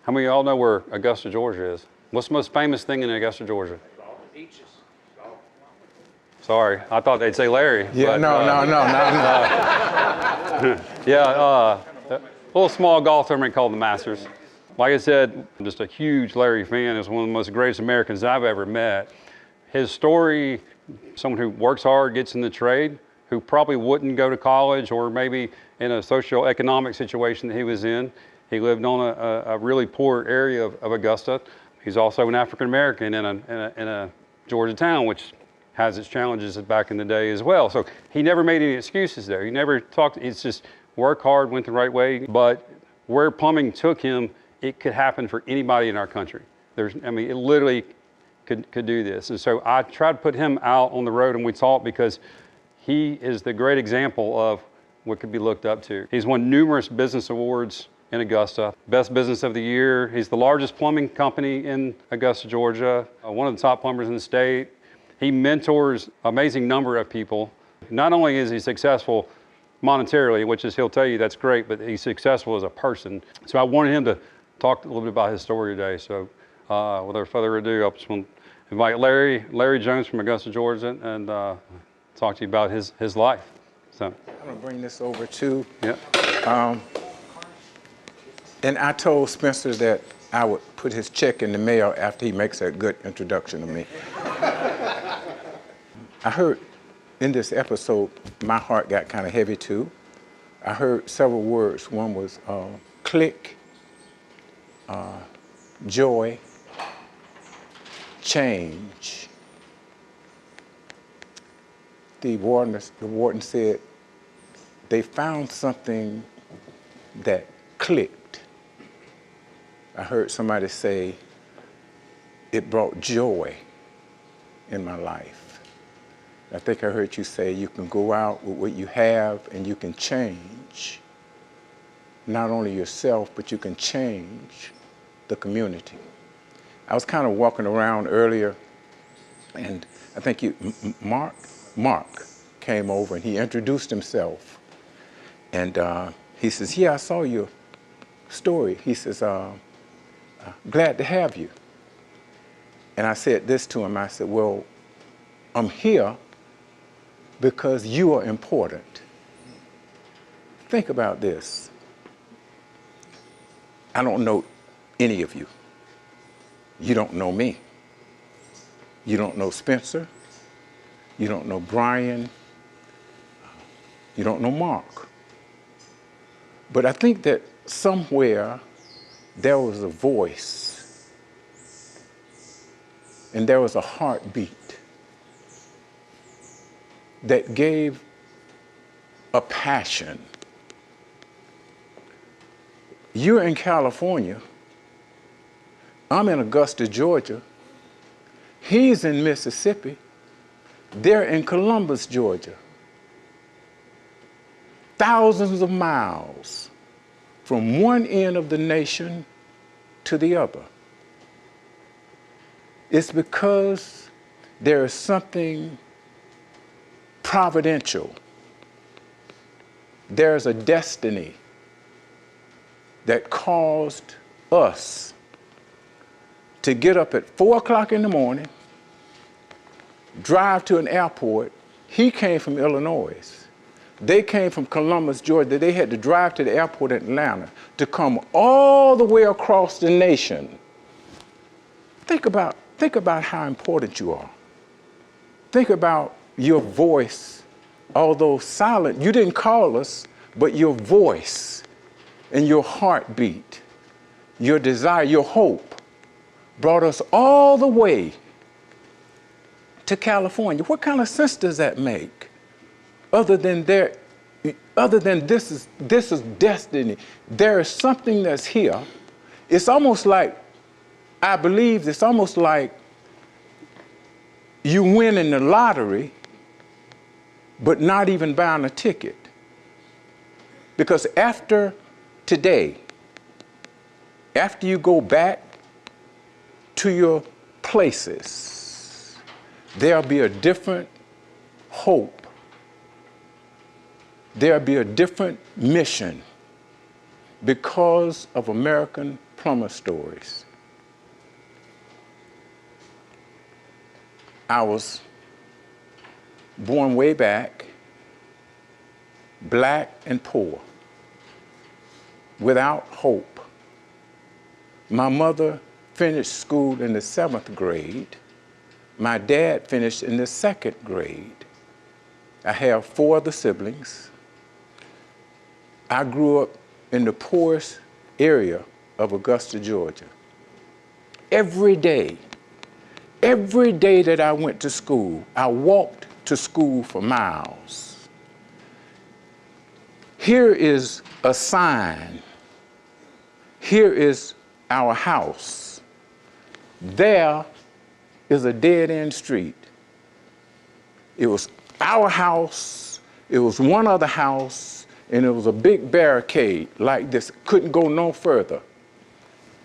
How many of y'all know where Augusta, Georgia is? What's the most famous thing in Augusta, Georgia? Beaches. Sorry, I thought they'd say Larry. Yeah, but, no. Yeah, a little small golf tournament called the Masters. Like I said, I'm just a huge Larry fan. He's one of the most greatest Americans I've ever met. His story, someone who works hard, gets in the trade, who probably wouldn't go to college or maybe in a socioeconomic situation that he was in. He lived on a really poor area of Augusta. He's also an African American in a Georgia town, which has its challenges back in the day as well. So he never made any excuses there. He never talked, it's just work hard, went the right way. But where plumbing took him, it could happen for anybody in our country. It literally could do this. And so I tried to put him out on the road and we talked because he is the great example of what could be looked up to. He's won numerous business awards in Augusta. Best Business of the Year. He's the largest plumbing company in Augusta, Georgia. One of the top plumbers in the state. He mentors an amazing number of people. Not only is he successful monetarily, which is, he'll tell you that's great, but he's successful as a person. So I wanted him to talk a little bit about his story today. So without further ado, I just want to invite Larry Jones from Augusta, Georgia, and talk to you about his life. So I'm gonna bring this over too. yeah. And I told Spencer that I would put his check in the mail after he makes a good introduction to me. I heard in this episode, my heart got kind of heavy too. I heard several words. One was click, joy, change. The warden said they found something that clicked. I heard somebody say it brought joy in my life. I think I heard you say you can go out with what you have and you can change not only yourself, but you can change the community. I was kind of walking around earlier and I think Mark came over and he introduced himself. And he says, yeah, I saw your story. He says, glad to have you. And I said this to him, I said, well, I'm here because you are important. Think about this. I don't know any of you. You don't know me. You don't know Spencer. You don't know Brian. You don't know Mark. But I think that somewhere there was a voice and there was a heartbeat that gave a passion. You're in California. I'm in Augusta, Georgia. He's in Mississippi. They're in Columbus, Georgia. Thousands of miles from one end of the nation to the other. It's because there is something providential. There's a destiny that caused us to get up at 4 o'clock in the morning, drive to an airport. He came from Illinois. They came from Columbus, Georgia. They had to drive to the airport in Atlanta to come all the way across the nation. Think about how important you are. Think about your voice, although silent. You didn't call us, but your voice and your heartbeat, your desire, your hope brought us all the way to California. What kind of sense does that make? Other than this is destiny. There is something that's here. It's almost like, I believe it's almost like you win in the lottery, but not even buying a ticket. Because after today, after you go back to your places, there'll be a different hope. There'll be a different mission because of American Plumber Stories. I was born way back, black and poor, without hope. My mother finished school in the 7th grade. My dad finished in the 2nd grade. I have 4 other siblings. I grew up in the poorest area of Augusta, Georgia. Every day that I went to school, I walked to school for miles. Here is a sign. Here is our house. There is a dead-end street. It was our house, it was one other house, and it was a big barricade like this. Couldn't go no further.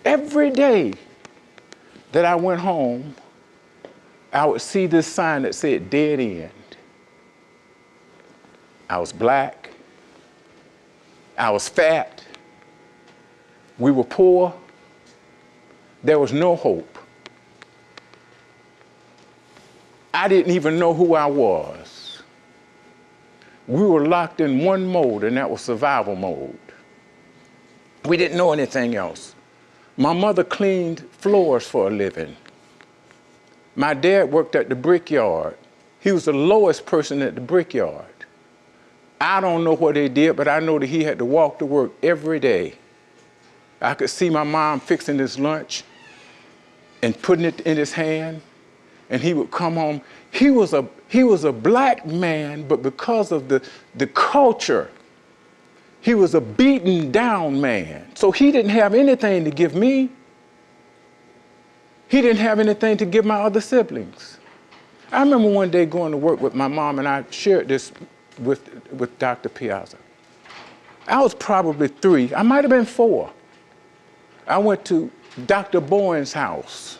Every day that I went home, I would see this sign that said dead end. I was black. I was fat. We were poor. There was no hope. I didn't even know who I was. We were locked in one mode, and that was survival mode. We didn't know anything else. My mother cleaned floors for a living. My dad worked at the brickyard. He was the lowest person at the brickyard. I don't know what they did, but I know that he had to walk to work every day. I could see my mom fixing his lunch and putting it in his hand, and he would come home. He was a black man, but because of the culture, he was a beaten down man. So he didn't have anything to give me. He didn't have anything to give my other siblings. I remember one day going to work with my mom, and I shared this with Dr. Piazza. I was probably 3, I might have been 4. I went to Dr. Bowen's house.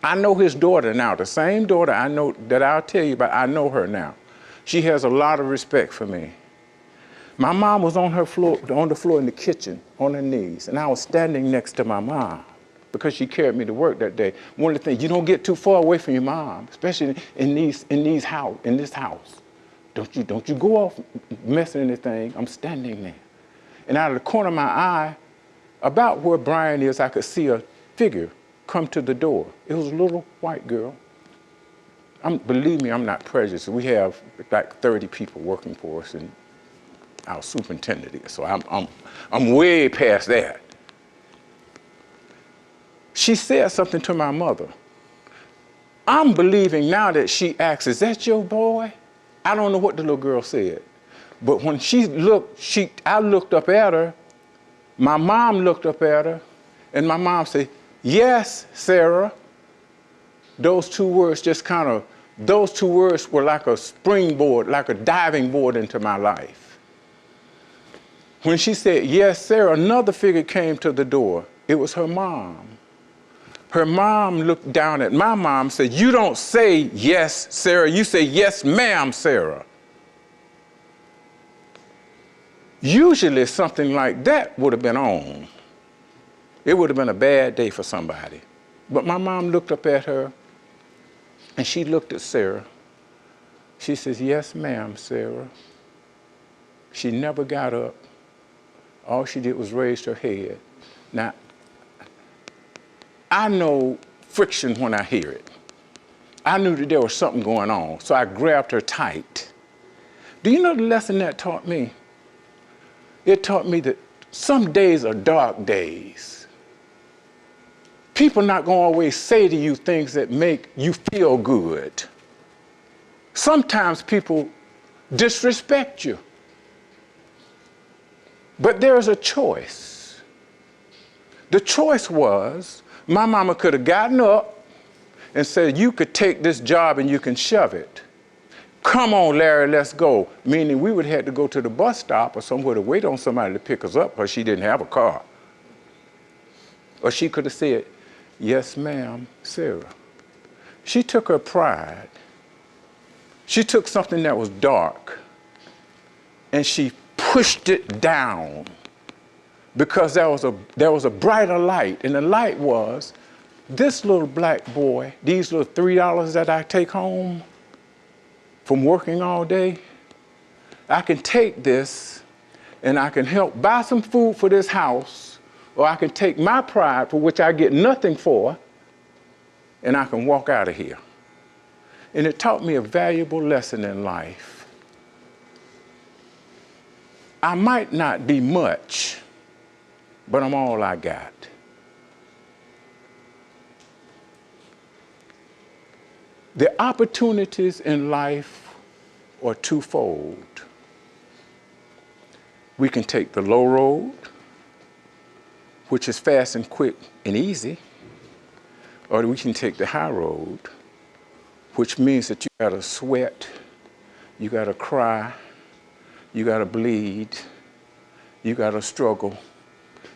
I know his daughter now, the same daughter I know that I'll tell you about, I know her now. She has a lot of respect for me. My mom was on the floor in the kitchen, on her knees, and I was standing next to my mom because she carried me to work that day. One of the things, you don't get too far away from your mom, especially in this house. Don't you go off messing anything. I'm standing there. And out of the corner of my eye, about where Brian is, I could see a figure come to the door. It was a little white girl. Believe me, I'm not prejudiced. We have like 30 people working for us, and our superintendent is, so I'm way past that. She said something to my mother. I'm believing now that she asked, is that your boy? I don't know what the little girl said. But when she looked, I looked up at her, my mom looked up at her, and my mom said, yes, Sarah. Those 2 words were like a springboard, like a diving board into my life. When she said, yes, Sarah, another figure came to the door. It was her mom. Her mom looked down at my mom and said, you don't say yes, Sarah, you say yes, ma'am, Sarah. Usually something like that would have been on. It would have been a bad day for somebody. But my mom looked up at her, and she looked at Sarah. She says, yes, ma'am, Sarah. She never got up. All she did was raise her head. Now, I know friction when I hear it. I knew that there was something going on, so I grabbed her tight. Do you know the lesson that taught me? It taught me that some days are dark days. People not going to always say to you things that make you feel good. Sometimes people disrespect you. But there is a choice. The choice was, my mama could have gotten up and said, you could take this job and you can shove it. Come on, Larry, let's go. Meaning we would have had to go to the bus stop or somewhere to wait on somebody to pick us up because she didn't have a car. Or she could have said, yes, ma'am, Sarah. She took her pride. She took something that was dark and she pushed it down because there was a brighter light, and the light was this little black boy, these little $3 that I take home from working all day, I can take this and I can help buy some food for this house, or I can take my pride, for which I get nothing for, and I can walk out of here. And it taught me a valuable lesson in life. I might not be much, but I'm all I got. The opportunities in life are twofold. We can take the low road, which is fast and quick and easy, or we can take the high road, which means that you gotta sweat, you gotta cry, you gotta bleed, you gotta struggle,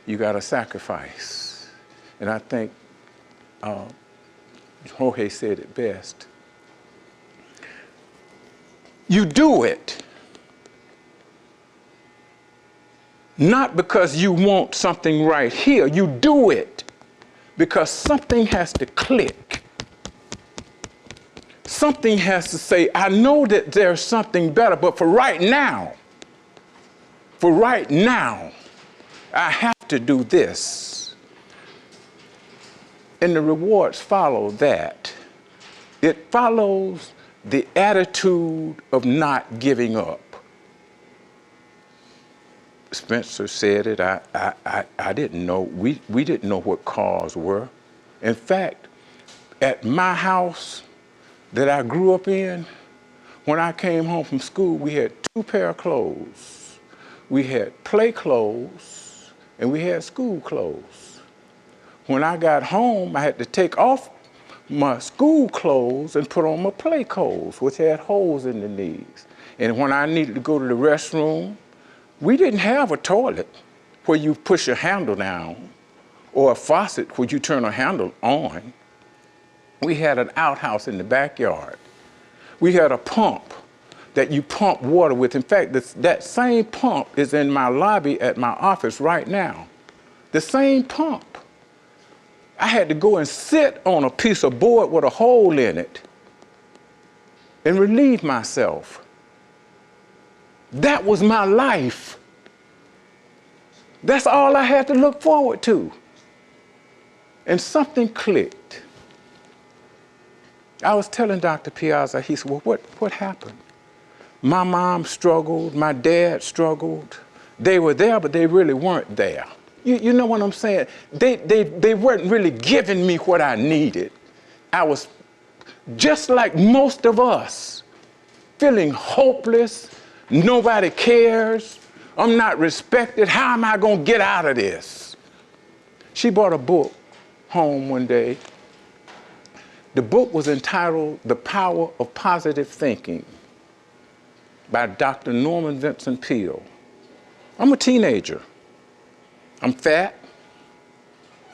you gotta sacrifice. And I think Jorge said it best. You do it not because you want something right here. You do it because something has to click. Something has to say, I know that there's something better, but for right now, I have to do this. And the rewards follow that. It follows the attitude of not giving up. Spencer said it, I didn't know, we didn't know what cars were. In fact, at my house that I grew up in, when I came home from school, we had 2 pair of clothes. We had play clothes and we had school clothes. When I got home, I had to take off my school clothes and put on my play clothes, which had holes in the knees. And when I needed to go to the restroom, we didn't have a toilet where you push a handle down or a faucet where you turn a handle on. We had an outhouse in the backyard. We had a pump that you pump water with. In fact, that same pump is in my lobby at my office right now. The same pump. I had to go and sit on a piece of board with a hole in it and relieve myself. That was my life. That's all I had to look forward to. And something clicked. I was telling Dr. Piazza, he said, well, what happened? My mom struggled, my dad struggled. They were there, but they really weren't there. You know what I'm saying? They weren't really giving me what I needed. I was just like most of us, feeling hopeless. Nobody cares. I'm not respected. How am I going to get out of this? She brought a book home one day. The book was entitled The Power of Positive Thinking by Dr. Norman Vincent Peale. I'm a teenager. I'm fat.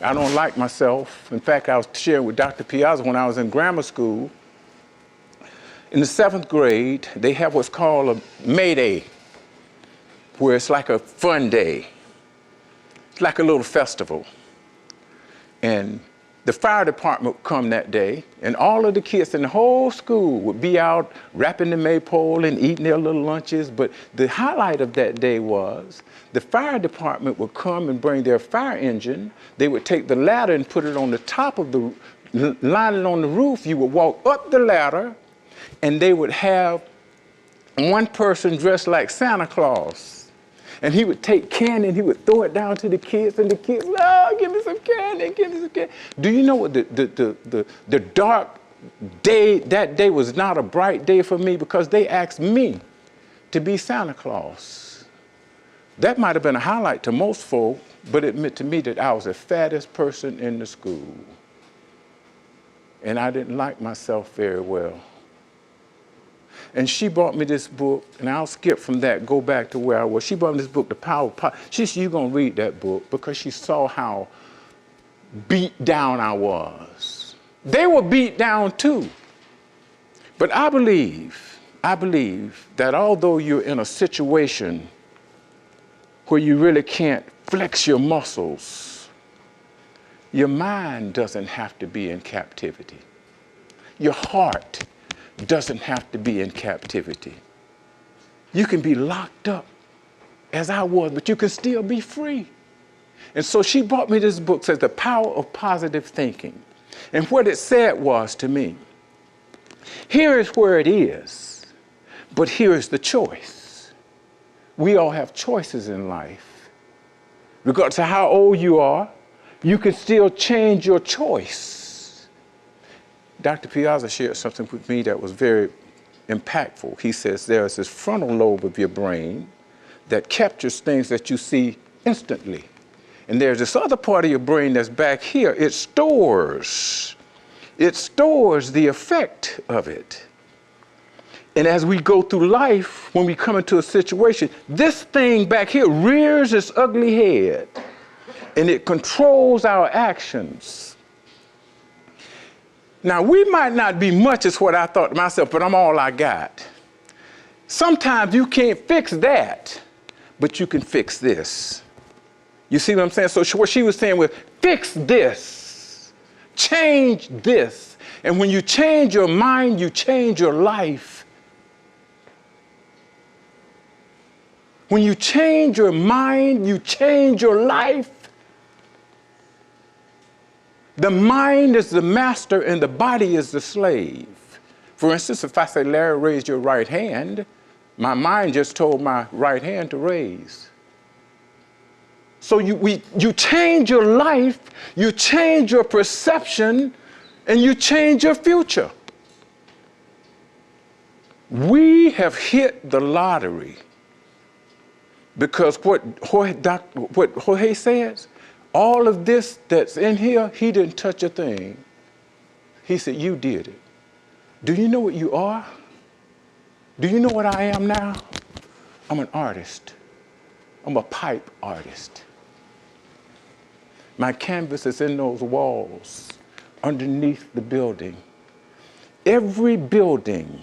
I don't like myself. In fact, I was sharing with Dr. Piazza when I was in grammar school. In the 7th grade, they have what's called a May Day, where it's like a fun day. It's like a little festival. And the fire department would come that day, and all of the kids in the whole school would be out wrapping the maypole and eating their little lunches. But the highlight of that day was the fire department would come and bring their fire engine. They would take the ladder and put it on the top of the, line it on the roof. You would walk up the ladder, and they would have one person dressed like Santa Claus. And he would take candy and he would throw it down to the kids, and the kids, oh, give me some candy, give me some candy. Do you know what the dark day, that day was not a bright day for me because they asked me to be Santa Claus. That might have been a highlight to most folk, but it meant to me that I was the fattest person in the school. And I didn't like myself very well. And she brought me this book, and I'll skip from that, go back to where I was. She brought me this book, The Power of Positive. She said, you're going to read that book, because she saw how beat down I was. They were beat down too. But I believe that although you're in a situation where you really can't flex your muscles, your mind doesn't have to be in captivity. Your heart doesn't have to be in captivity. You can be locked up, as I was, but you can still be free. And so she brought me this book, says The Power of Positive Thinking. And what it said was to me, here is where it is, but here is the choice. We all have choices in life. Regardless of how old you are, you can still change your choice. Dr. Piazza shared something with me that was very impactful. He says there is this frontal lobe of your brain that captures things that you see instantly. And there's this other part of your brain that's back here. It stores the effect of it. And as we go through life, when we come into a situation, this thing back here rears its ugly head and it controls our actions. Now, we might not be much as what I thought to myself, but I'm all I got. Sometimes you can't fix that, but you can fix this. You see what I'm saying? So what she was saying was, fix this, change this. And when you change your mind, you change your life. When you change your mind, you change your life. The mind is the master and the body is the slave. For instance, if I say, Larry, raise your right hand, my mind just told my right hand to raise. So you change your life, you change your perception, and you change your future. We have hit the lottery because what Jorge says, all of this that's in here, he didn't touch a thing. He said, you did it. Do you know what you are? Do you know what I am now? I'm an artist. I'm a pipe artist. My canvas is in those walls, underneath the building. Every building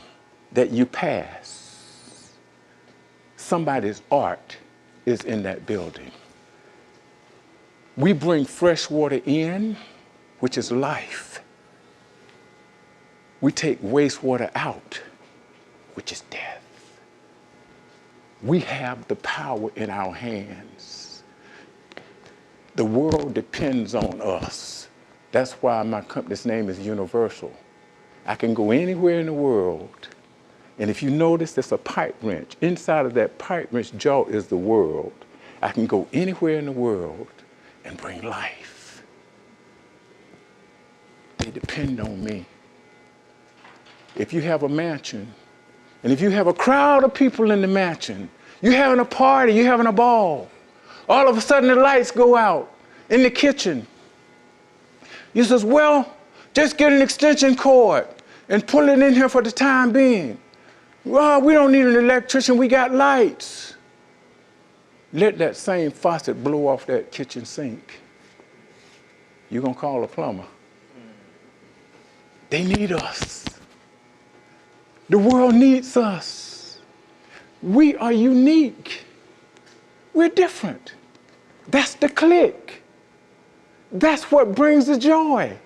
that you pass, somebody's art is in that building. We bring fresh water in, which is life. We take wastewater out, which is death. We have the power in our hands. The world depends on us. That's why my company's name is Universal. I can go anywhere in the world, and if you notice, there's a pipe wrench. Inside of that pipe wrench jaw is the world. I can go anywhere in the world and bring life. They depend on me. If you have a mansion, and if you have a crowd of people in the mansion, you're having a party, you're having a ball, all of a sudden the lights go out in the kitchen. You says, well, just get an extension cord and pull it in here for the time being. Well, we don't need an electrician, we got lights. Let that same faucet blow off that kitchen sink. You're gonna call a plumber. They need us. The world needs us. We are unique. We're different. That's the click. That's what brings the joy.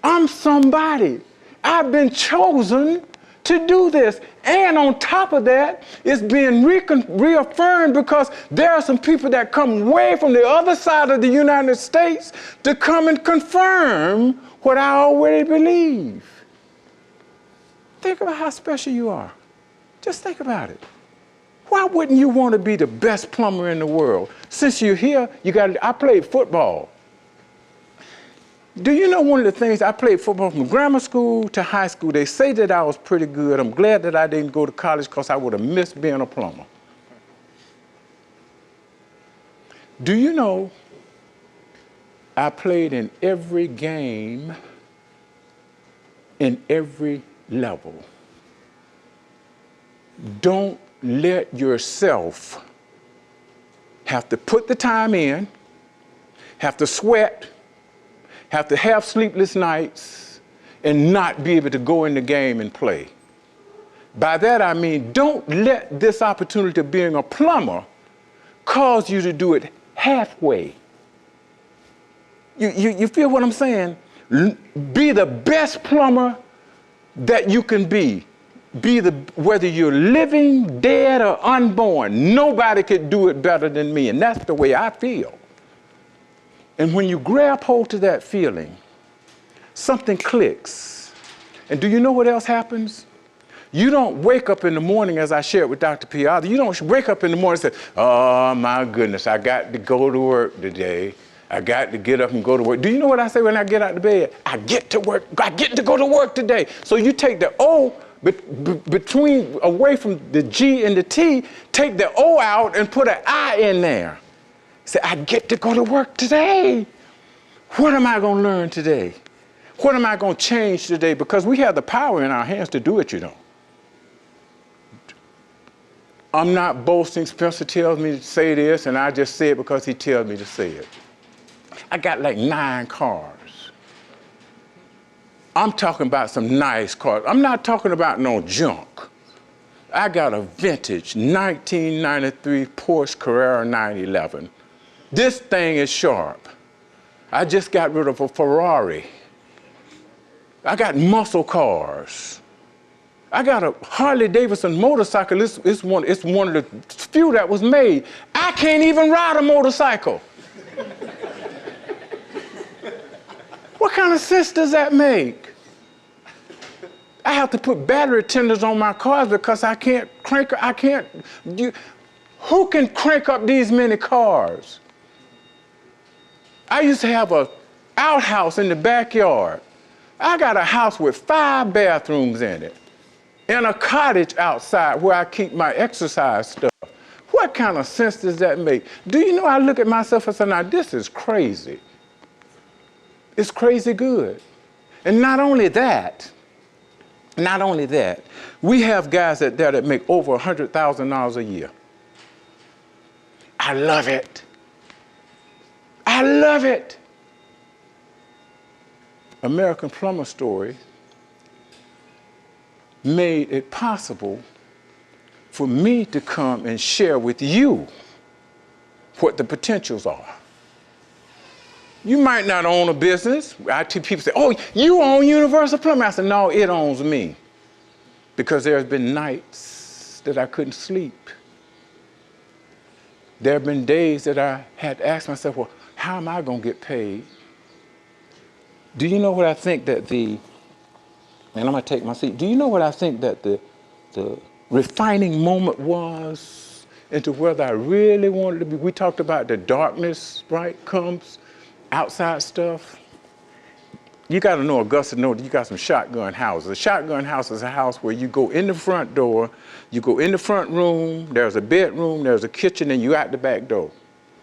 I'm somebody. I've been chosen to do this. And on top of that, it's being reaffirmed because there are some people that come way from the other side of the United States to come and confirm what I already believe. Think about how special you are. Just think about it. Why wouldn't you want to be the best plumber in the world? Since you're here, I played football. Do you know one of the things, I played football from grammar school to high school. They say that I was pretty good. I'm glad that I didn't go to college because I would have missed being a plumber. Do you know I played in every game, in every level. Don't let yourself have to put the time in, have to sweat, have to have sleepless nights, and not be able to go in the game and play. By that I mean, don't let this opportunity of being a plumber cause you to do it halfway. You feel what I'm saying? Be the best plumber that you can be. Whether you're living, dead, or unborn, nobody could do it better than me, and that's the way I feel. And when you grab hold to that feeling, something clicks. And do you know what else happens? You don't wake up in the morning, as I shared with Dr. Piazza, you don't wake up in the morning and say, oh my goodness, I got to go to work today. I got to get up and go to work. Do you know what I say when I get out of bed? I get to work. I get to go to work today. So you take the O away from the G and the T, take the O out and put an I in there. Say, I get to go to work today. What am I going to learn today? What am I going to change today? Because we have the power in our hands to do it, you know. I'm not boasting. Spencer tells me to say this, and I just say it because he tells me to say it. I got like 9 cars. I'm talking about some nice cars. I'm not talking about no junk. I got a vintage 1993 Porsche Carrera 911. This thing is sharp. I just got rid of a Ferrari. I got muscle cars. I got a Harley Davidson motorcycle. It's one of the few that was made. I can't even ride a motorcycle. What kind of sense does that make? I have to put battery tenders on my cars because I can't crank. Who can crank up these many cars? I used to have an outhouse in the backyard. I got a house with 5 bathrooms in it and a cottage outside where I keep my exercise stuff. What kind of sense does that make? Do you know, I look at myself and say, now this is crazy. It's crazy good. And not only that, we have guys out there that make over $100,000 a year. I love it. I love it. American Plumber Stories made it possible for me to come and share with you what the potentials are. You might not own a business. People say, oh, you own Universal Plumbing. I said, no, it owns me. Because there's been nights that I couldn't sleep. There have been days that I had to ask myself, well, how am I going to get paid? Do you know what I think that and I'm going to take my seat. Do you know what I think that the refining moment was into whether I really wanted to be? We talked about the darkness, right, comes. Outside stuff. You got to know Augusta, you got some shotgun houses. A shotgun house is a house where you go in the front door, you go in the front room, there's a bedroom, there's a kitchen, and you out the back door.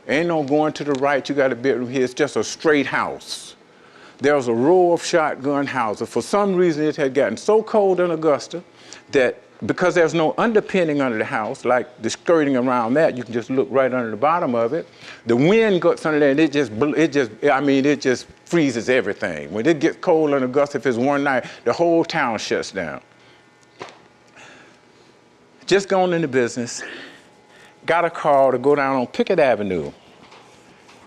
Ain't no going to the right, you got a bedroom here, it's just a straight house. There's a row of shotgun houses. For some reason, it had gotten so cold in Augusta that because there's no underpinning under the house, like the skirting around that, you can just look right under the bottom of it. The wind gets under there and it just freezes everything. When it gets cold in Augusta, if it's one night, the whole town shuts down. Just going into business, got a call to go down on Pickett Avenue.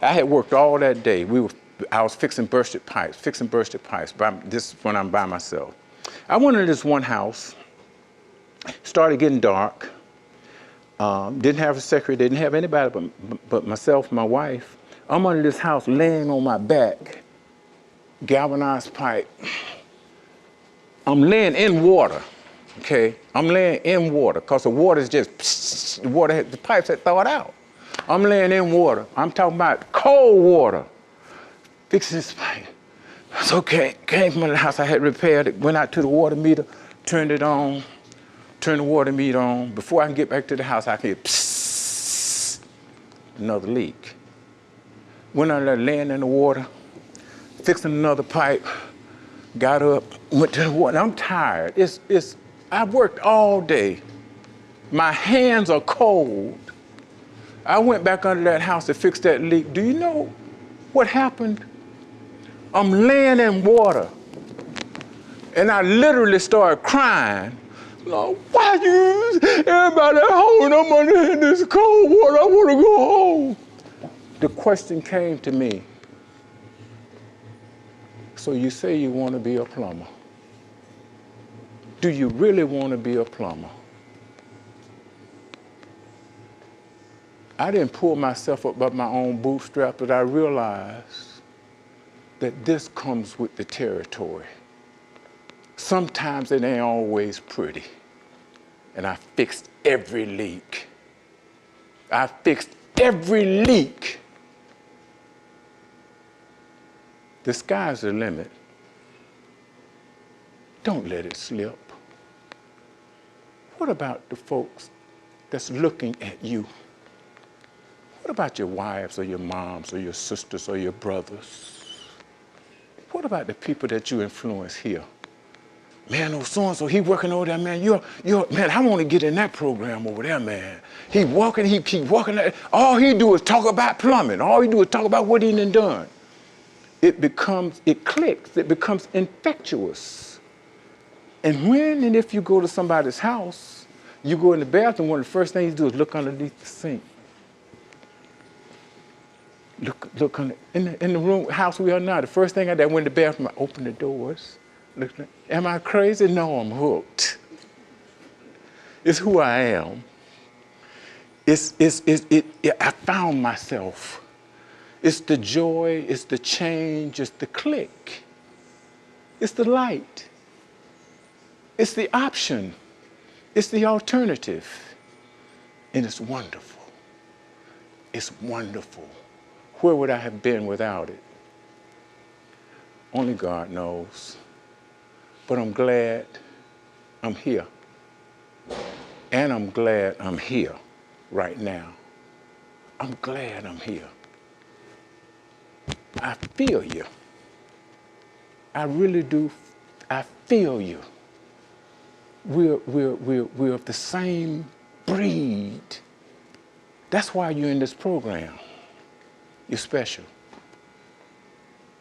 I had worked all that day. I was fixing bursted pipes. This is when I'm by myself. I went into this one house. Started getting dark. Didn't have a secretary, didn't have anybody but myself, my wife. I'm under this house laying on my back, galvanized pipe. I'm laying in water, okay? I'm laying in water because the water's just, the pipes had thawed out. I'm laying in water. I'm talking about cold water. Fixing this pipe. It's okay. Came from the house I had repaired it, went out to the water meter, turned it on. Turn the water meter on. Before I can get back to the house, I can hear psst, another leak. Went under there laying in the water, fixing another pipe, got up, went to the water. I'm tired. I've worked all day. My hands are cold. I went back under that house to fix that leak. Do you know what happened? I'm laying in water, and I literally started crying Lord, why you, everybody at home, I'm under in this cold water, I want to go home. The question came to me, so you say you want to be a plumber. Do you really want to be a plumber? I didn't pull myself up by my own bootstrap, but I realized that this comes with the territory. Sometimes it ain't always pretty. And I fixed every leak. I fixed every leak. The sky's the limit. Don't let it slip. What about the folks that's looking at you? What about your wives or your moms or your sisters or your brothers? What about the people that you influence here? Man, oh, so-and-so, he working over there, man. Man, I want to get in that program over there, man. He keep walking. All he do is talk about plumbing. All he do is talk about what he done. It clicks, it becomes infectious. And when and if you go to somebody's house, you go in the bathroom, one of the first things you do is look underneath the sink. Look in the room, house we are now. The first thing I did, I went to the bathroom, I opened the doors. Am I crazy? No, I'm hooked. It's who I am. I found myself. It's the joy, it's the change, it's the click. It's the light. It's the option. It's the alternative. And it's wonderful. It's wonderful. Where would I have been without it? Only God knows. But I'm glad I'm here. And I'm glad I'm here right now. I'm glad I'm here. I feel you. I really do. I feel you. We're of the same breed. That's why you're in this program. You're special.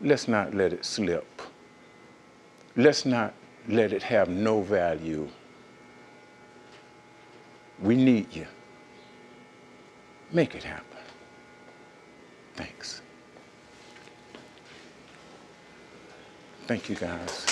Let's not let it slip. Let's not let it have no value. We need you. Make it happen. Thanks. Thank you, guys.